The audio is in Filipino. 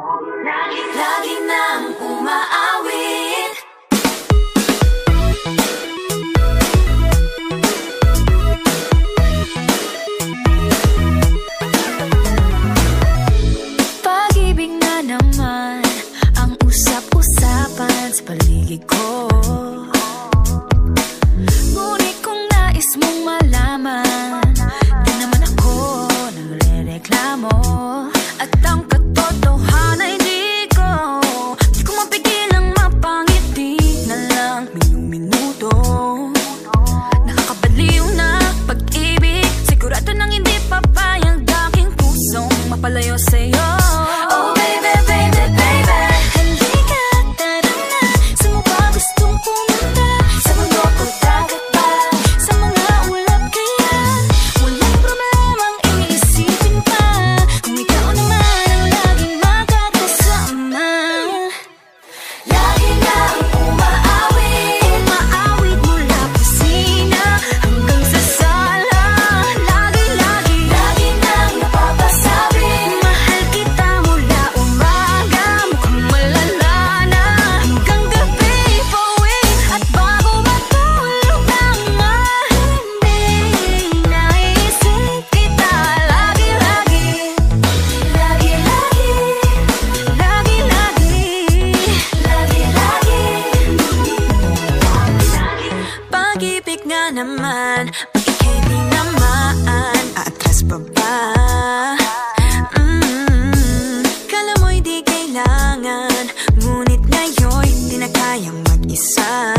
Lagi nang umaawit. Pag-ibig na naman ang usap-usapan sa paligid ko. Ngunit kung nais mong malaman, di naman ako nagre-reklamo. At ang katotohanan ay di ko mapigilang mapangiti na lang minuto. Nakakabaliw na pag-ibig, sigurado nang hindi papayag aking pusong mapalayo sa'yo. Oh baby, baby, baby, halika, tara na. Saan mo ba gustong pumunta? Sa mundo o dagat ba? Sa mga ulap kaya? Walang problemang iisipin pa, kung ikaw naman ang laging makakasama. Lagi nang umaawit. Umaawit mula kusina hanggang sa sala. Lagi nang napapasabi, mahal kita mula umaga, mukhang malala na hanggang gabi. Pauwi at bago matulog na nga, hindi naisip kita. Lagi pag-ibig nga naman, bakit hindi naman aatras pa ba? Kala mo'y di kailangan, ngunit ngayon'y di na kayang mag-isa.